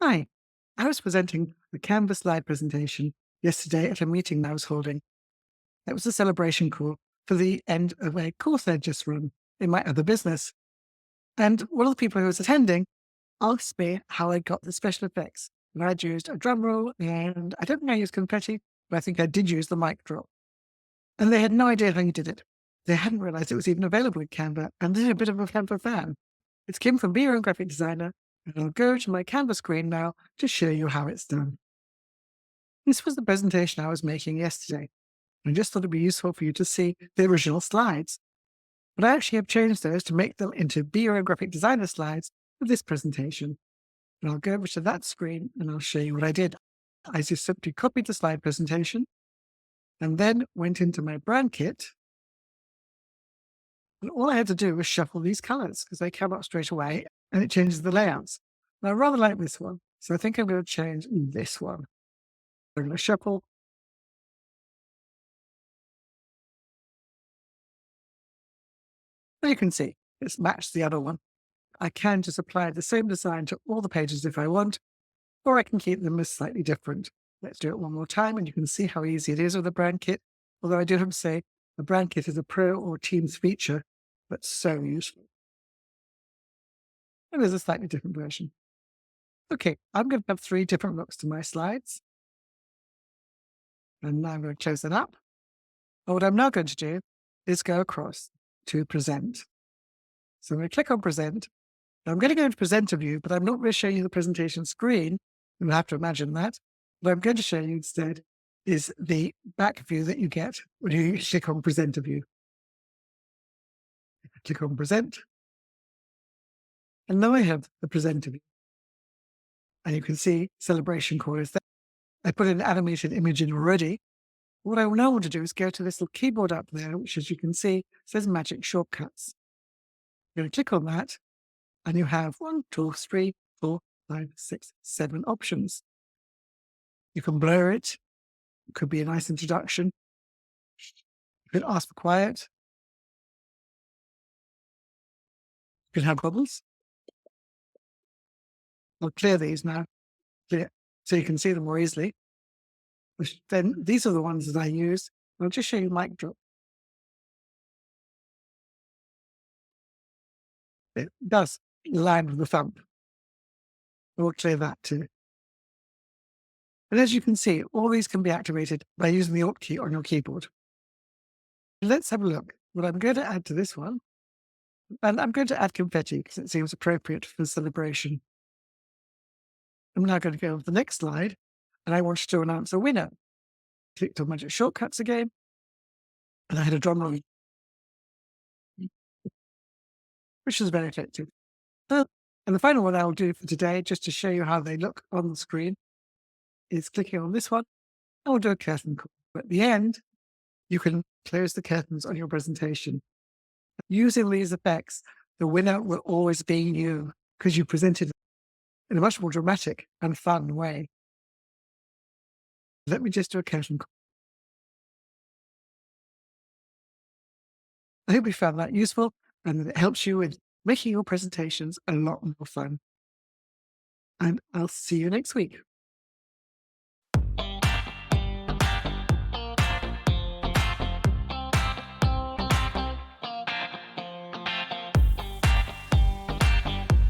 Hi, I was presenting the Canva slide presentation yesterday at a meeting I was holding. It was a celebration call for the end of a course I'd just run in my other business. And one of the people who was attending asked me how I got the special effects. And I'd used a drum roll and I don't think I used confetti, but I think I did use the mic drop. And they had no idea how you did it. They hadn't realized it was even available in Canva, and they're a bit of a Canva fan. It's Kim from Beer and Graphic Designer, and I'll go to my Canva screen now to show you how it's done. This was the presentation I was making yesterday. I just thought it'd be useful for you to see the original slides. But I actually have changed those to make them into Beer and Graphic Designer slides for this presentation. And I'll go over to that screen and I'll show you what I did. I just simply copied the slide presentation and then went into my brand kit. And all I had to do was shuffle these colors because they come up straight away and it changes the layouts. And I rather like this one. So I think I'm going to change this one. I'm going to shuffle. And you can see it's matched the other one. I can just apply the same design to all the pages if I want, or I can keep them as slightly different. Let's do it one more time and you can see how easy it is with the brand kit. Although I do have to say the brand kit is a pro or Teams feature, but so useful. And there's a slightly different version. Okay, I'm going to have 3 different looks to my slides. And now I'm going to close that up. And what I'm now going to do is go across to present. So I'm going to click on present. Now I'm going to go into presenter view, but I'm not going to show you the presentation screen. You'll have to imagine that. What I'm going to show you instead is the back view that you get when you click on presenter view. Click on present. And now I have the presenter view. And you can see celebration call is there. I put an animated image in already. What I now want to do is go to this little keyboard up there, which as you can see says magic shortcuts. I'm going to click on that and you have 1, 2, 3, 4, 5, 6, 7 options. You can blur it. It could be a nice introduction. You can ask for quiet. You can have bubbles. I'll clear these now, clear, so you can see them more easily. Then these are the ones that I use. I'll just show you mic drop. It does land with the thumb. We'll clear that too. And as you can see, all these can be activated by using the Alt key on your keyboard. Let's have a look. What I'm going to add to this one, and I'm going to add confetti because it seems appropriate for celebration. I'm now going to go to the next slide, and I wanted to announce a winner. Clicked on Magic Shortcuts again, and I had a drum roll, which was very effective. And the final one I'll do for today, just to show you how they look on the screen, is clicking on this one. I will do a curtain call. At the end, you can close the curtains on your presentation. Using these effects, the winner will always be you because you presented in a much more dramatic and fun way. Let me just do a curtain call. I hope you found that useful and that it helps you with making your presentations a lot more fun. And I'll see you next week.